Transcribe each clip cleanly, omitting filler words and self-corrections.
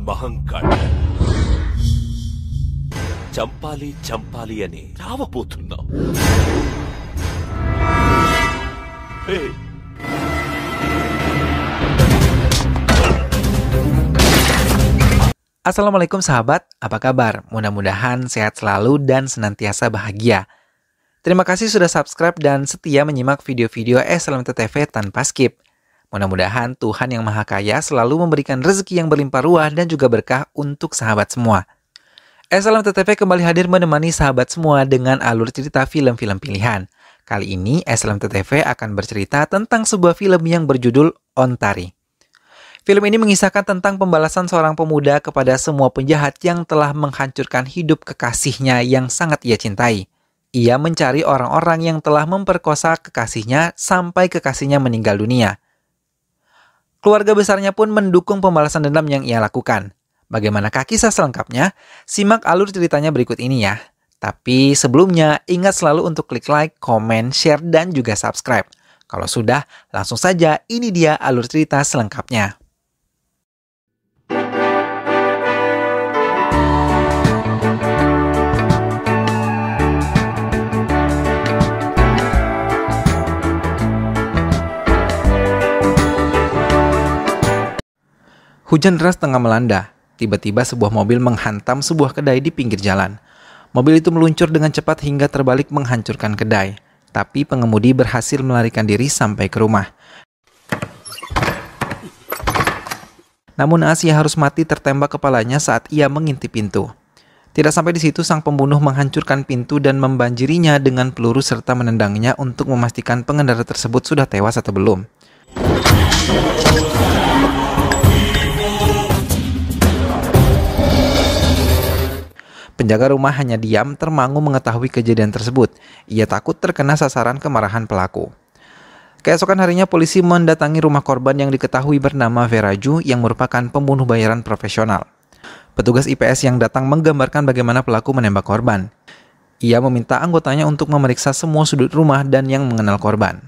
మహంకాళ చంపాలి చంపాలి అని రావబోతున్నాం. Assalamualaikum sahabat, apa kabar? Mudah-mudahan sehat selalu dan senantiasa bahagia. Terima kasih sudah subscribe dan setia menyimak video-video SLMT-TV tanpa skip. Mudah-mudahan Tuhan Yang Maha Kaya selalu memberikan rezeki yang berlimpah ruah dan juga berkah untuk sahabat semua. SLMT-TV kembali hadir menemani sahabat semua dengan alur cerita film-film pilihan. Kali ini SLMT-TV akan bercerita tentang sebuah film yang berjudul Ontari. Film ini mengisahkan tentang pembalasan seorang pemuda kepada semua penjahat yang telah menghancurkan hidup kekasihnya yang sangat ia cintai. Ia mencari orang-orang yang telah memperkosa kekasihnya sampai kekasihnya meninggal dunia. Keluarga besarnya pun mendukung pembalasan dendam yang ia lakukan. Bagaimanakah kisah selengkapnya? Simak alur ceritanya berikut ini ya. Tapi sebelumnya ingat selalu untuk klik like, komen, share, dan juga subscribe. Kalau sudah, langsung saja ini dia alur cerita selengkapnya. Hujan deras tengah melanda. Tiba-tiba sebuah mobil menghantam sebuah kedai di pinggir jalan. Mobil itu meluncur dengan cepat hingga terbalik menghancurkan kedai. Tapi pengemudi berhasil melarikan diri sampai ke rumah. Namun naas ia harus mati tertembak kepalanya saat ia mengintip pintu. Tidak sampai di situ, sang pembunuh menghancurkan pintu dan membanjirinya dengan peluru serta menendangnya untuk memastikan pengendara tersebut sudah tewas atau belum. Penjaga rumah hanya diam termangu mengetahui kejadian tersebut. Ia takut terkena sasaran kemarahan pelaku. Keesokan harinya polisi mendatangi rumah korban yang diketahui bernama Veraju yang merupakan pembunuh bayaran profesional. Petugas IPS yang datang menggambarkan bagaimana pelaku menembak korban. Ia meminta anggotanya untuk memeriksa semua sudut rumah dan yang mengenal korban.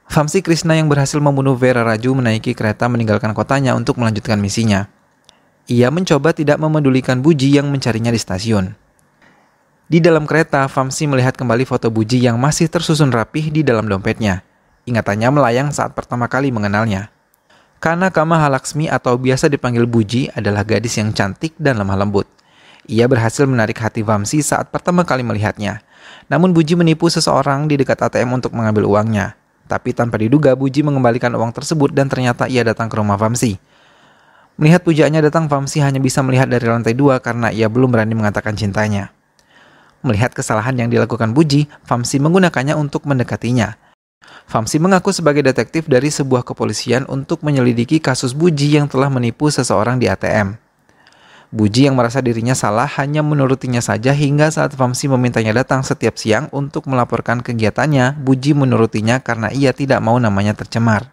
Vamsi Krishna yang berhasil membunuh Vera Raju menaiki kereta meninggalkan kotanya untuk melanjutkan misinya. Ia mencoba tidak memedulikan Buji yang mencarinya di stasiun. Di dalam kereta, Vamsi melihat kembali foto Buji yang masih tersusun rapih di dalam dompetnya. Ingatannya melayang saat pertama kali mengenalnya. Kanaka Mahalaksmi atau biasa dipanggil Buji adalah gadis yang cantik dan lemah lembut. Ia berhasil menarik hati Vamsi saat pertama kali melihatnya. Namun Buji menipu seseorang di dekat ATM untuk mengambil uangnya. Tapi tanpa diduga, Buji mengembalikan uang tersebut dan ternyata ia datang ke rumah Vamsi. Melihat pujaannya datang, Vamsi hanya bisa melihat dari lantai 2 karena ia belum berani mengatakan cintanya. Melihat kesalahan yang dilakukan Buji, Vamsi menggunakannya untuk mendekatinya. Vamsi mengaku sebagai detektif dari sebuah kepolisian untuk menyelidiki kasus Buji yang telah menipu seseorang di ATM. Buji yang merasa dirinya salah hanya menurutinya saja hingga saat Vamsi memintanya datang setiap siang untuk melaporkan kegiatannya, Buji menurutinya karena ia tidak mau namanya tercemar.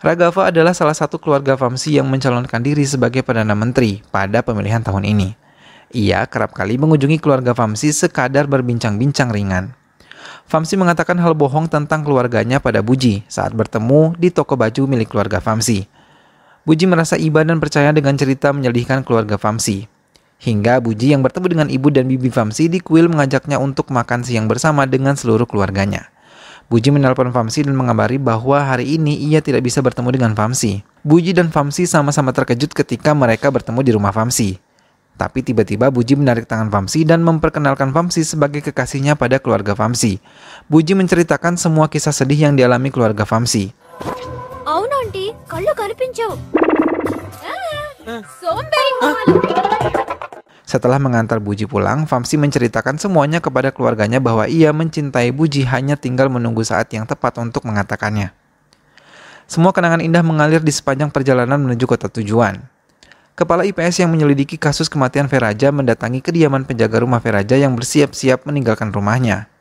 Raghava adalah salah satu keluarga Vamsi yang mencalonkan diri sebagai Perdana Menteri pada pemilihan tahun ini. Ia kerap kali mengunjungi keluarga Vamsi sekadar berbincang-bincang ringan. Vamsi mengatakan hal bohong tentang keluarganya pada Buji saat bertemu di toko baju milik keluarga Vamsi. Buji merasa iba dan percaya dengan cerita menyedihkan keluarga Vamsi. Hingga Buji yang bertemu dengan ibu dan bibi Vamsi di kuil mengajaknya untuk makan siang bersama dengan seluruh keluarganya. Buji menelpon Vamsi dan mengabari bahwa hari ini ia tidak bisa bertemu dengan Vamsi. Buji dan Vamsi sama-sama terkejut ketika mereka bertemu di rumah Vamsi. Tapi tiba-tiba Buji menarik tangan Vamsi dan memperkenalkan Vamsi sebagai kekasihnya pada keluarga Vamsi. Buji menceritakan semua kisah sedih yang dialami keluarga Vamsi. Avunu aunty, kallu kaniపించవు. Somberi malu. Setelah mengantar Buji pulang, Vamsi menceritakan semuanya kepada keluarganya bahwa ia mencintai Buji, hanya tinggal menunggu saat yang tepat untuk mengatakannya. Semua kenangan indah mengalir di sepanjang perjalanan menuju kota tujuan. Kepala IPS yang menyelidiki kasus kematian Veraja mendatangi kediaman penjaga rumah Veraja yang bersiap-siap meninggalkan rumahnya.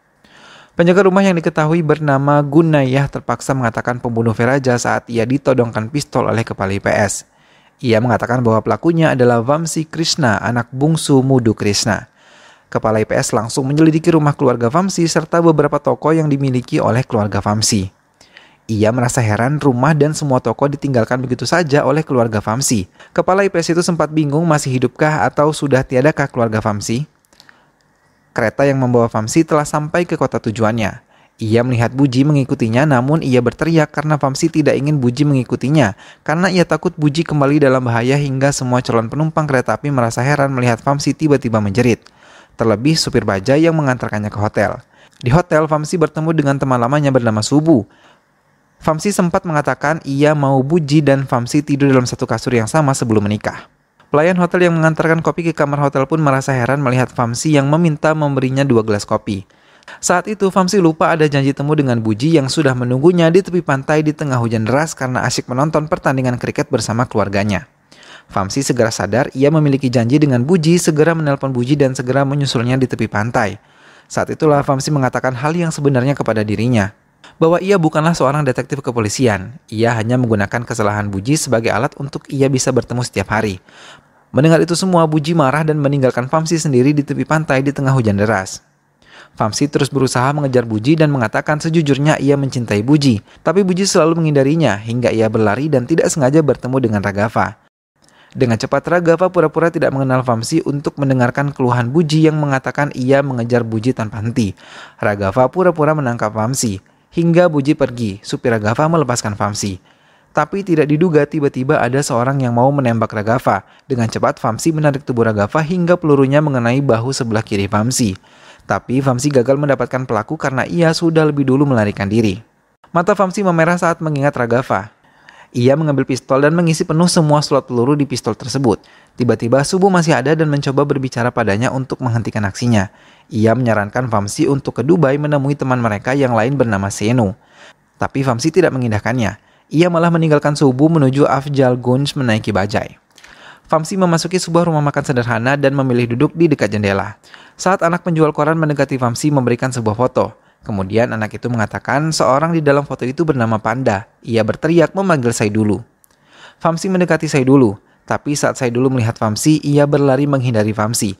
Penjaga rumah yang diketahui bernama Gunayah terpaksa mengatakan pembunuh Veraja saat ia ditodongkan pistol oleh kepala IPS. Ia mengatakan bahwa pelakunya adalah Vamsi Krishna, anak bungsu Mudu Krishna. Kepala IPS langsung menyelidiki rumah keluarga Vamsi serta beberapa toko yang dimiliki oleh keluarga Vamsi. Ia merasa heran rumah dan semua toko ditinggalkan begitu saja oleh keluarga Vamsi. Kepala IPS itu sempat bingung masih hidupkah atau sudah tiadakah keluarga Vamsi. Kereta yang membawa Vamsi telah sampai ke kota tujuannya. Ia melihat Buji mengikutinya, namun ia berteriak karena Vamsi tidak ingin Buji mengikutinya, karena ia takut Buji kembali dalam bahaya hingga semua calon penumpang kereta api merasa heran melihat Vamsi tiba-tiba menjerit. Terlebih supir bajai yang mengantarkannya ke hotel. Di hotel, Vamsi bertemu dengan teman lamanya bernama Subu. Vamsi sempat mengatakan ia mau Buji dan Vamsi tidur dalam satu kasur yang sama sebelum menikah. Pelayan hotel yang mengantarkan kopi ke kamar hotel pun merasa heran melihat Vamsi yang meminta memberinya 2 gelas kopi. Saat itu Vamsi lupa ada janji temu dengan Buji yang sudah menunggunya di tepi pantai di tengah hujan deras karena asyik menonton pertandingan kriket bersama keluarganya. Vamsi segera sadar ia memiliki janji dengan Buji, segera menelpon Buji dan segera menyusulnya di tepi pantai. Saat itulah Vamsi mengatakan hal yang sebenarnya kepada dirinya, bahwa ia bukanlah seorang detektif kepolisian. Ia hanya menggunakan kesalahan Buji sebagai alat untuk ia bisa bertemu setiap hari. Mendengar itu semua, Buji marah dan meninggalkan Vamsi sendiri di tepi pantai di tengah hujan deras. Vamsi terus berusaha mengejar Buji dan mengatakan sejujurnya ia mencintai Buji, tapi Buji selalu menghindarinya hingga ia berlari dan tidak sengaja bertemu dengan Raghav. Dengan cepat Raghav pura-pura tidak mengenal Vamsi untuk mendengarkan keluhan Buji yang mengatakan ia mengejar Buji tanpa henti. Raghav pura-pura menangkap Vamsi. Hingga Buji pergi, supir Raghav melepaskan Vamsi. Tapi tidak diduga tiba-tiba ada seorang yang mau menembak Raghav. Dengan cepat Vamsi menarik tubuh Raghav hingga pelurunya mengenai bahu sebelah kiri Vamsi. Tapi Vamsi gagal mendapatkan pelaku karena ia sudah lebih dulu melarikan diri. Mata Vamsi memerah saat mengingat Raghav. Ia mengambil pistol dan mengisi penuh semua slot peluru di pistol tersebut. Tiba-tiba Subu masih ada dan mencoba berbicara padanya untuk menghentikan aksinya. Ia menyarankan Vamsi untuk ke Dubai menemui teman mereka yang lain bernama Senu. Tapi Vamsi tidak mengindahkannya. Ia malah meninggalkan Subu menuju Afzal Gunj menaiki bajai. Vamsi memasuki sebuah rumah makan sederhana dan memilih duduk di dekat jendela. Saat anak penjual koran mendekati Vamsi memberikan sebuah foto. Kemudian anak itu mengatakan seorang di dalam foto itu bernama Panda. Ia berteriak memanggil Saidulu. Vamsi mendekati Saidulu, tapi saat Saidulu melihat Vamsi, ia berlari menghindari Vamsi.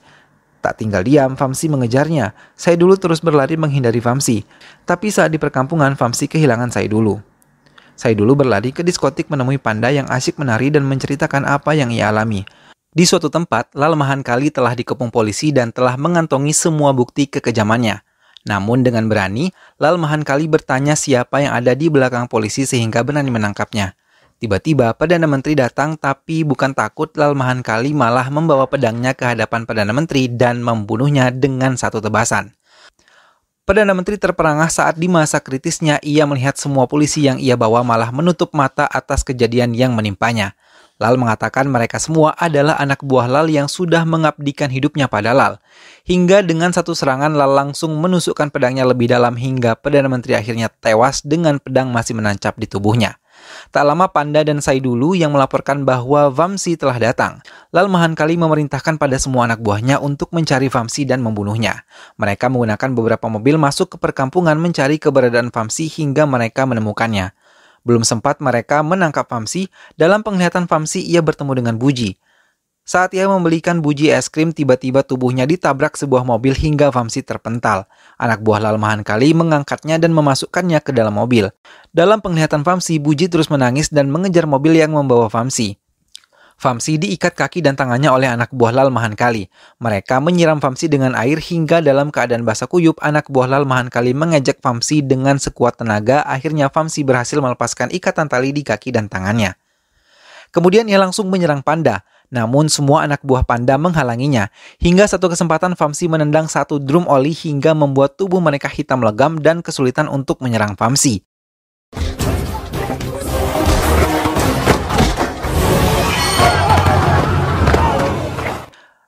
Tak tinggal diam, Vamsi mengejarnya. Saidulu terus berlari menghindari Vamsi. Tapi saat di perkampungan, Vamsi kehilangan Saidulu. Saidulu berlari ke diskotik menemui Panda yang asyik menari dan menceritakan apa yang ia alami. Di suatu tempat, Lal Mahankali telah dikepung polisi dan telah mengantongi semua bukti kekejamannya. Namun dengan berani, Lal Mahankali bertanya siapa yang ada di belakang polisi sehingga berani menangkapnya. Tiba-tiba Perdana Menteri datang, tapi bukan takut, Lal Mahankali malah membawa pedangnya ke hadapan Perdana Menteri dan membunuhnya dengan satu tebasan. Perdana Menteri terperangah saat di masa kritisnya ia melihat semua polisi yang ia bawa malah menutup mata atas kejadian yang menimpanya. Lal mengatakan mereka semua adalah anak buah Lal yang sudah mengabdikan hidupnya pada Lal. Hingga dengan satu serangan Lal langsung menusukkan pedangnya lebih dalam hingga Perdana Menteri akhirnya tewas dengan pedang masih menancap di tubuhnya. Tak lama Panda dan Saidulu yang melaporkan bahwa Vamsi telah datang. Lal Mahankali memerintahkan pada semua anak buahnya untuk mencari Vamsi dan membunuhnya. Mereka menggunakan beberapa mobil masuk ke perkampungan mencari keberadaan Vamsi hingga mereka menemukannya. Belum sempat mereka menangkap Vamsi, dalam penglihatan Vamsi ia bertemu dengan Buji. Saat ia membelikan Buji es krim, tiba-tiba tubuhnya ditabrak sebuah mobil hingga Vamsi terpental. Anak buah Lal Mahankali mengangkatnya dan memasukkannya ke dalam mobil. Dalam penglihatan Vamsi, Buji terus menangis dan mengejar mobil yang membawa Vamsi. Vamsi diikat kaki dan tangannya oleh anak buah Lal Mahankali. Mereka menyiram Vamsi dengan air hingga dalam keadaan basah kuyup, anak buah Lal Mahankali mengejek Vamsi dengan sekuat tenaga. Akhirnya Vamsi berhasil melepaskan ikatan tali di kaki dan tangannya. Kemudian ia langsung menyerang Panda. Namun semua anak buah Panda menghalanginya. Hingga satu kesempatan Vamsi menendang satu drum oli hingga membuat tubuh mereka hitam legam dan kesulitan untuk menyerang Vamsi.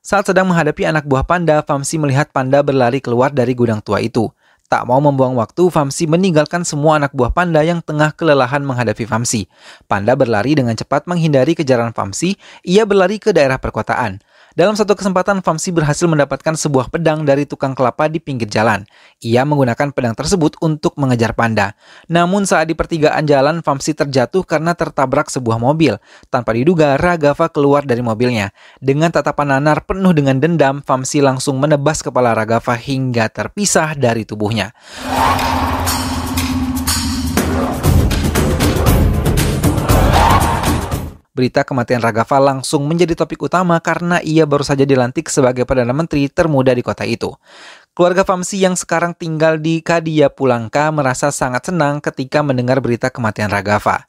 Saat sedang menghadapi anak buah Panda, Vamsi melihat Panda berlari keluar dari gudang tua itu. Tak mau membuang waktu, Vamsi meninggalkan semua anak buah Panda yang tengah kelelahan menghadapi Vamsi. Panda berlari dengan cepat menghindari kejaran Vamsi. Ia berlari ke daerah perkotaan. Dalam satu kesempatan, Vamsi berhasil mendapatkan sebuah pedang dari tukang kelapa di pinggir jalan. Ia menggunakan pedang tersebut untuk mengejar Panda. Namun saat di pertigaan jalan, Vamsi terjatuh karena tertabrak sebuah mobil. Tanpa diduga, Raghav keluar dari mobilnya. Dengan tatapan nanar penuh dengan dendam, Vamsi langsung menebas kepala Raghav hingga terpisah dari tubuhnya. Berita kematian Raghav langsung menjadi topik utama karena ia baru saja dilantik sebagai Perdana Menteri termuda di kota itu. Keluarga Vamsi yang sekarang tinggal di Kadia Pulanka merasa sangat senang ketika mendengar berita kematian Raghav.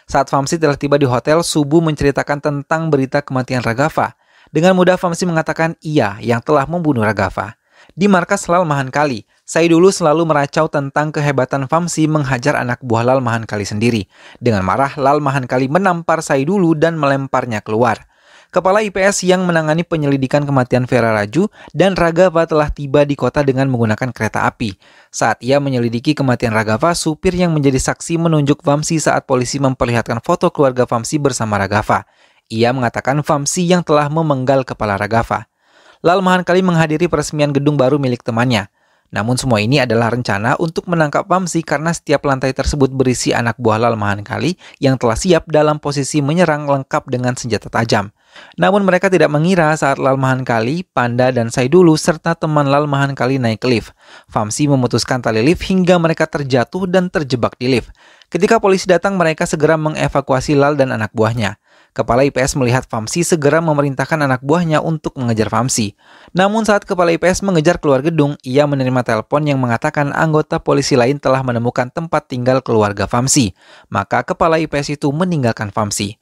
Saat Vamsi telah tiba di hotel, Subu menceritakan tentang berita kematian Raghav. Dengan mudah Vamsi mengatakan ia yang telah membunuh Raghav. Di markas Lal Mahankali, Saidulu selalu meracau tentang kehebatan Vamsi menghajar anak buah Lal Mahankali sendiri. Dengan marah, Lal Mahankali menampar Saidulu dan melemparnya keluar. Kepala IPS yang menangani penyelidikan kematian Vera Raju dan Raghav telah tiba di kota dengan menggunakan kereta api. Saat ia menyelidiki kematian Raghav, supir yang menjadi saksi menunjuk Vamsi saat polisi memperlihatkan foto keluarga Vamsi bersama Raghav. Ia mengatakan Vamsi yang telah memenggal kepala Raghav. Lal Mahankali menghadiri peresmian gedung baru milik temannya. Namun semua ini adalah rencana untuk menangkap Vamsi karena setiap lantai tersebut berisi anak buah Lal Mahankali yang telah siap dalam posisi menyerang lengkap dengan senjata tajam. Namun mereka tidak mengira saat Lal Mahankali, Panda, dan Saidulu serta teman Lal Mahankali naik lift. Vamsi memutuskan tali lift hingga mereka terjatuh dan terjebak di lift. Ketika polisi datang, mereka segera mengevakuasi Lal dan anak buahnya. Kepala IPS melihat Vamsi segera memerintahkan anak buahnya untuk mengejar Vamsi. Namun saat Kepala IPS mengejar keluar gedung, ia menerima telepon yang mengatakan anggota polisi lain telah menemukan tempat tinggal keluarga Vamsi. Maka Kepala IPS itu meninggalkan Vamsi.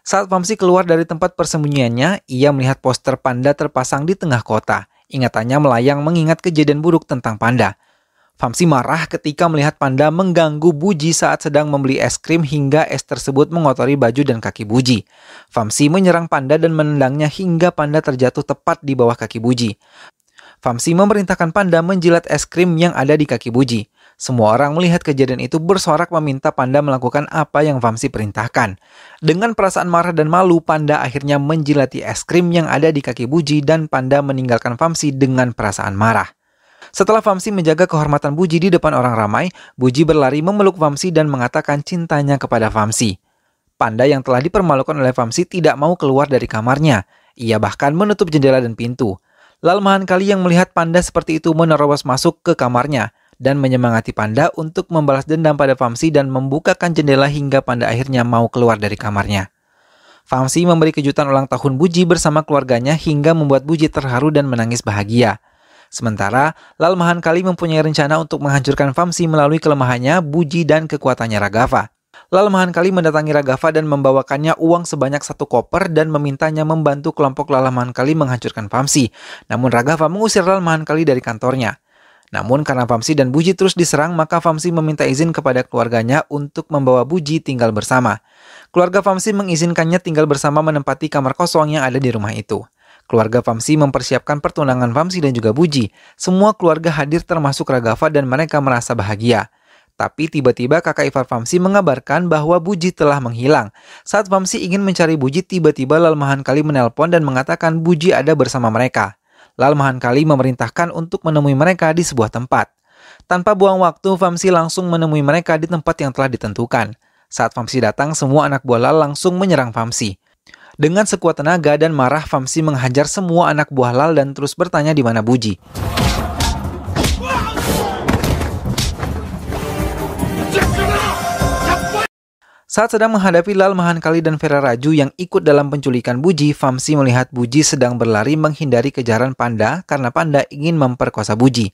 Saat Vamsi keluar dari tempat persembunyiannya, ia melihat poster Panda terpasang di tengah kota. Ingatannya melayang mengingat kejadian buruk tentang Panda. Vamsi marah ketika melihat Panda mengganggu Buji saat sedang membeli es krim hingga es tersebut mengotori baju dan kaki Buji. Vamsi menyerang Panda dan menendangnya hingga Panda terjatuh tepat di bawah kaki Buji. Vamsi memerintahkan Panda menjilat es krim yang ada di kaki Buji. Semua orang melihat kejadian itu bersorak meminta Panda melakukan apa yang Vamsi perintahkan. Dengan perasaan marah dan malu, Panda akhirnya menjilati es krim yang ada di kaki Buji dan Panda meninggalkan Vamsi dengan perasaan marah. Setelah Vamsi menjaga kehormatan Buji di depan orang ramai, Buji berlari memeluk Vamsi dan mengatakan cintanya kepada Vamsi. Panda yang telah dipermalukan oleh Vamsi tidak mau keluar dari kamarnya. Ia bahkan menutup jendela dan pintu. Lal Mahankali yang melihat Panda seperti itu menerobos masuk ke kamarnya dan menyemangati Panda untuk membalas dendam pada Vamsi dan membukakan jendela hingga Panda akhirnya mau keluar dari kamarnya. Vamsi memberi kejutan ulang tahun Buji bersama keluarganya hingga membuat Buji terharu dan menangis bahagia. Sementara, Lal Mahankali mempunyai rencana untuk menghancurkan Vamsi melalui kelemahannya, Buji, dan kekuatannya Raghav. Lal Mahankali mendatangi Raghav dan membawakannya uang sebanyak 1 koper dan memintanya membantu kelompok Lal Mahankali menghancurkan Vamsi. Namun Raghav mengusir Lal Mahankali dari kantornya. Namun karena Vamsi dan Buji terus diserang, maka Vamsi meminta izin kepada keluarganya untuk membawa Buji tinggal bersama. Keluarga Vamsi mengizinkannya tinggal bersama menempati kamar kosong yang ada di rumah itu. Keluarga Vamsi mempersiapkan pertunangan Vamsi dan juga Buji. Semua keluarga hadir termasuk Raghav dan mereka merasa bahagia. Tapi tiba-tiba kakak ipar Vamsi mengabarkan bahwa Buji telah menghilang. Saat Vamsi ingin mencari Buji, tiba-tiba Lal Mahankali menelpon dan mengatakan Buji ada bersama mereka. Lal Mahankali memerintahkan untuk menemui mereka di sebuah tempat. Tanpa buang waktu, Vamsi langsung menemui mereka di tempat yang telah ditentukan. Saat Vamsi datang, semua anak buah Lal langsung menyerang Vamsi. Dengan sekuat tenaga dan marah, Vamsi menghajar semua anak buah Lal dan terus bertanya di mana Buji. Saat sedang menghadapi Lal Mahankali dan Vera Raju yang ikut dalam penculikan Buji, Vamsi melihat Buji sedang berlari menghindari kejaran Panda karena Panda ingin memperkosa Buji.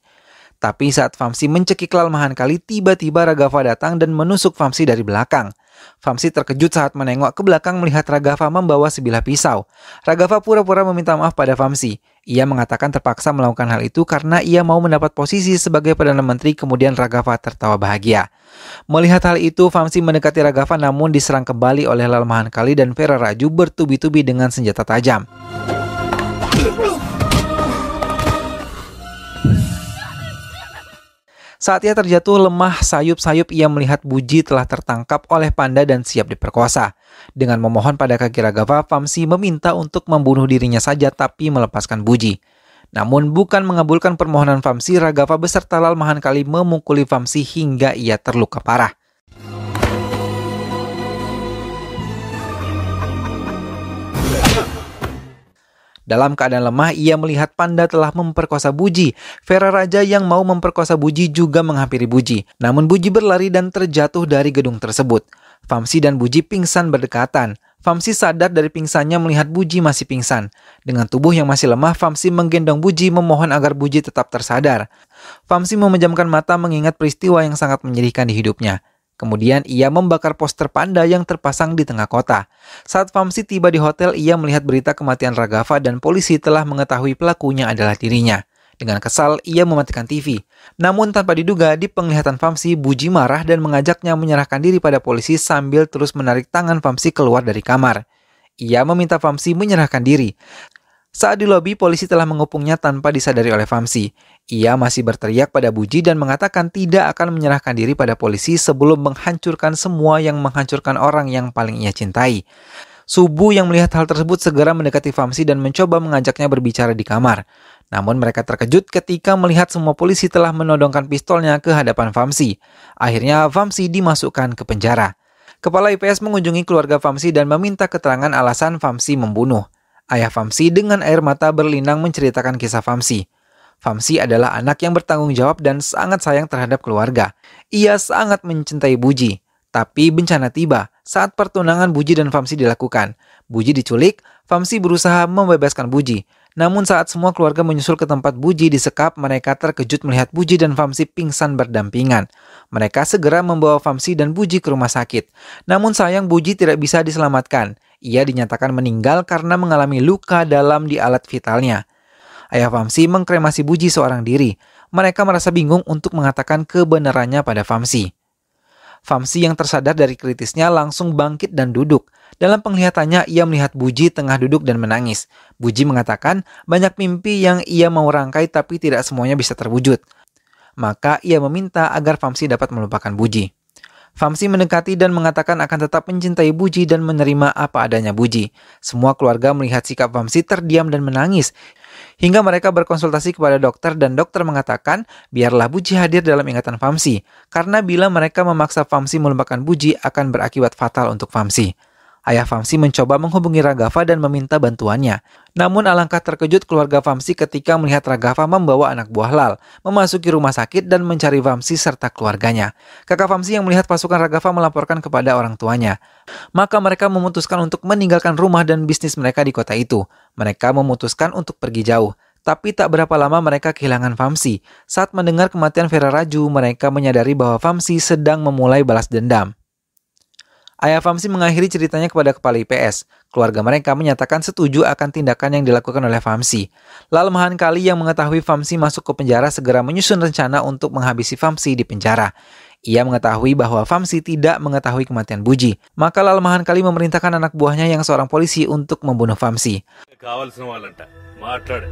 Tapi saat Vamsi mencekik Lal Mahankali, tiba-tiba Raghav datang dan menusuk Vamsi dari belakang. Vamsi terkejut saat menengok ke belakang melihat Raghav membawa sebilah pisau. Raghav pura-pura meminta maaf pada Vamsi. Ia mengatakan terpaksa melakukan hal itu karena ia mau mendapat posisi sebagai Perdana Menteri, kemudian Raghav tertawa bahagia. Melihat hal itu, Vamsi mendekati Raghav namun diserang kembali oleh Lal Mahankali dan Vera Raju bertubi-tubi dengan senjata tajam. Saat ia terjatuh lemah sayup-sayup, ia melihat Buji telah tertangkap oleh Panda dan siap diperkosa. Dengan memohon pada kaki Raghav, Vamsi meminta untuk membunuh dirinya saja tapi melepaskan Buji. Namun bukan mengabulkan permohonan Vamsi, Raghav beserta Lal Mahankali memukuli Vamsi hingga ia terluka parah. Dalam keadaan lemah, ia melihat Panda telah memperkosa Buji. Vera Raja yang mau memperkosa Buji juga menghampiri Buji. Namun Buji berlari dan terjatuh dari gedung tersebut. Vamsi dan Buji pingsan berdekatan. Famsi sadar dari pingsannya melihat Buji masih pingsan. Dengan tubuh yang masih lemah, Famsi menggendong Buji memohon agar Buji tetap tersadar. Famsi memejamkan mata mengingat peristiwa yang sangat menyedihkan di hidupnya. Kemudian ia membakar poster panda yang terpasang di tengah kota. Saat Famsi tiba di hotel, ia melihat berita kematian Raghav dan polisi telah mengetahui pelakunya adalah dirinya. Dengan kesal, ia mematikan TV. Namun tanpa diduga, di penglihatan Famsi, Buji marah dan mengajaknya menyerahkan diri pada polisi sambil terus menarik tangan Famsi keluar dari kamar. Ia meminta Famsi menyerahkan diri. Saat di lobi, polisi telah mengepungnya tanpa disadari oleh Famsi. Ia masih berteriak pada Buji dan mengatakan tidak akan menyerahkan diri pada polisi sebelum menghancurkan semua yang menghancurkan orang yang paling ia cintai. Subu yang melihat hal tersebut segera mendekati Famsi dan mencoba mengajaknya berbicara di kamar. Namun mereka terkejut ketika melihat semua polisi telah menodongkan pistolnya ke hadapan Famsi. Akhirnya Famsi dimasukkan ke penjara. Kepala IPS mengunjungi keluarga Famsi dan meminta keterangan alasan Famsi membunuh. Ayah Famsi dengan air mata berlinang menceritakan kisah Famsi. Famsi adalah anak yang bertanggung jawab dan sangat sayang terhadap keluarga. Ia sangat mencintai Buji. Tapi bencana tiba saat pertunangan Buji dan Famsi dilakukan. Buji diculik, Famsi berusaha membebaskan Buji. Namun saat semua keluarga menyusul ke tempat Buji disekap, mereka terkejut melihat Buji dan Famsi pingsan berdampingan. Mereka segera membawa Famsi dan Buji ke rumah sakit. Namun sayang Buji tidak bisa diselamatkan. Ia dinyatakan meninggal karena mengalami luka dalam di alat vitalnya. Ayah Famsi mengkremasi Buji seorang diri. Mereka merasa bingung untuk mengatakan kebenarannya pada Famsi. Famsi yang tersadar dari kritisnya langsung bangkit dan duduk. Dalam penglihatannya, ia melihat Buji tengah duduk dan menangis. Buji mengatakan banyak mimpi yang ia mau rangkai tapi tidak semuanya bisa terwujud. Maka ia meminta agar Famsi dapat melupakan Buji. Famsi mendekati dan mengatakan akan tetap mencintai Buji dan menerima apa adanya Buji. Semua keluarga melihat sikap Famsi terdiam dan menangis. Hingga mereka berkonsultasi kepada dokter dan dokter mengatakan biarlah Buji hadir dalam ingatan Famsi. Karena bila mereka memaksa Famsi melupakan Buji akan berakibat fatal untuk Famsi. Ayah Famsi mencoba menghubungi Raghav dan meminta bantuannya. Namun alangkah terkejut keluarga Famsi ketika melihat Raghav membawa anak buah Lal, memasuki rumah sakit dan mencari Famsi serta keluarganya. Kakak Famsi yang melihat pasukan Raghav melaporkan kepada orang tuanya. Maka mereka memutuskan untuk meninggalkan rumah dan bisnis mereka di kota itu. Mereka memutuskan untuk pergi jauh. Tapi tak berapa lama mereka kehilangan Famsi. Saat mendengar kematian Vera Raju, mereka menyadari bahwa Famsi sedang memulai balas dendam. Ayah Famsi mengakhiri ceritanya kepada kepala IPS. Keluarga mereka menyatakan setuju akan tindakan yang dilakukan oleh Famsi. Lal Mahan Kali yang mengetahui Famsi masuk ke penjara segera menyusun rencana untuk menghabisi Famsi di penjara. Ia mengetahui bahwa Famsi tidak mengetahui kematian Buji. Maka Lal Mahan Kali memerintahkan anak buahnya yang seorang polisi untuk membunuh Famsi. కావాల్సిన వాళ్ళంట మాట్లాడు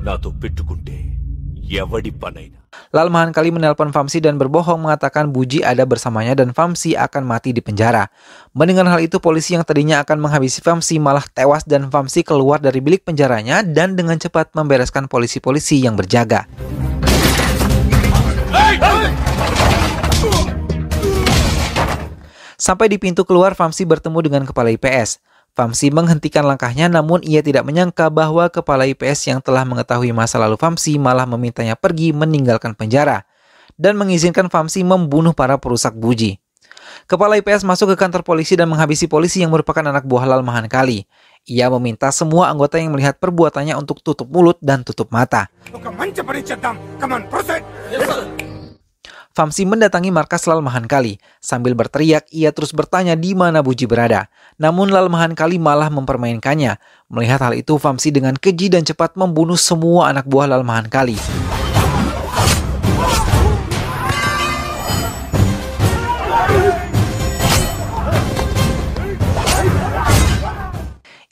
నాతో పెట్టుకుంటే ఎవడి పనైనా. Lal Mahan Kali menelpon Famsi dan berbohong mengatakan Buji ada bersamanya dan Famsi akan mati di penjara. Mendengar hal itu, polisi yang tadinya akan menghabisi Famsi malah tewas dan Famsi keluar dari bilik penjaranya dan dengan cepat membereskan polisi-polisi yang berjaga. Sampai di pintu keluar, Famsi bertemu dengan kepala IPS. Famsi menghentikan langkahnya namun ia tidak menyangka bahwa kepala IPS yang telah mengetahui masa lalu Famsi malah memintanya pergi meninggalkan penjara dan mengizinkan Famsi membunuh para perusak Buji. Kepala IPS masuk ke kantor polisi dan menghabisi polisi yang merupakan anak buah Lal Mahan Kali. Ia meminta semua anggota yang melihat perbuatannya untuk tutup mulut dan tutup mata. Famsi mendatangi markas Lal Mahan Kali. Sambil berteriak, ia terus bertanya di mana Buji berada. Namun Lal Mahan Kali malah mempermainkannya. Melihat hal itu, Famsi dengan keji dan cepat membunuh semua anak buah Lal Mahan Kali.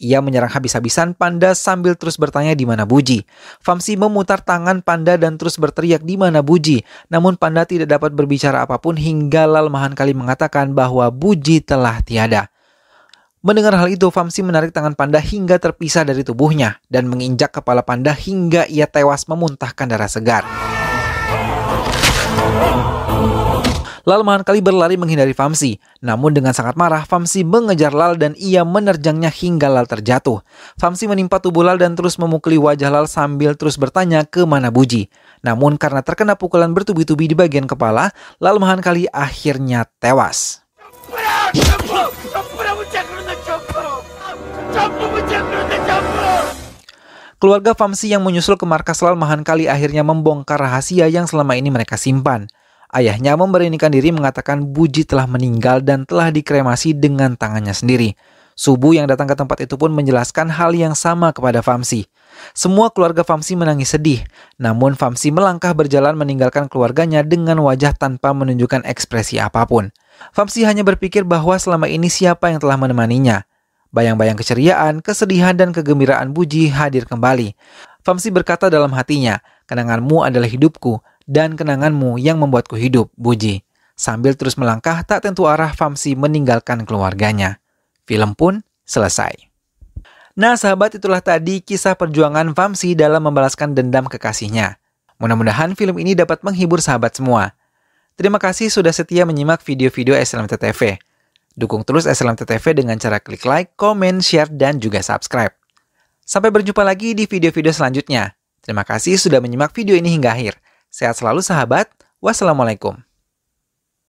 Ia menyerang habis-habisan Panda sambil terus bertanya di mana Buji. Famsi memutar tangan Panda dan terus berteriak di mana Buji. Namun Panda tidak dapat berbicara apapun hingga Lal Mahan Kali mengatakan bahwa Buji telah tiada. Mendengar hal itu, Famsi menarik tangan Panda hingga terpisah dari tubuhnya dan menginjak kepala Panda hingga ia tewas memuntahkan darah segar. Lal Mahan Kali berlari menghindari Famsi. Namun dengan sangat marah, Famsi mengejar Lal dan ia menerjangnya hingga Lal terjatuh. Famsi menimpa tubuh Lal dan terus memukuli wajah Lal sambil terus bertanya ke mana Buji. Namun karena terkena pukulan bertubi-tubi di bagian kepala, Lal Mahan Kali akhirnya tewas. Keluarga Vamsi yang menyusul ke markas Lal Mahankali akhirnya membongkar rahasia yang selama ini mereka simpan. Ayahnya memberanikan diri mengatakan Buji telah meninggal dan telah dikremasi dengan tangannya sendiri. Subu yang datang ke tempat itu pun menjelaskan hal yang sama kepada Vamsi. Semua keluarga Vamsi menangis sedih, namun Vamsi melangkah berjalan meninggalkan keluarganya dengan wajah tanpa menunjukkan ekspresi apapun. Vamsi hanya berpikir bahwa selama ini siapa yang telah menemaninya. Bayang-bayang keceriaan, kesedihan, dan kegembiraan Buji hadir kembali. Vamsi berkata dalam hatinya, "Kenanganmu adalah hidupku, dan kenanganmu yang membuatku hidup, Buji." Sambil terus melangkah tak tentu arah, Vamsi meninggalkan keluarganya. Film pun selesai. Nah sahabat, itulah tadi kisah perjuangan Vamsi dalam membalaskan dendam kekasihnya. Mudah-mudahan film ini dapat menghibur sahabat semua. Terima kasih sudah setia menyimak video-video SLMT TV. Dukung terus SLMT TV dengan cara klik like, komen, share, dan juga subscribe. Sampai berjumpa lagi di video-video selanjutnya. Terima kasih sudah menyimak video ini hingga akhir. Sehat selalu sahabat. Wassalamualaikum.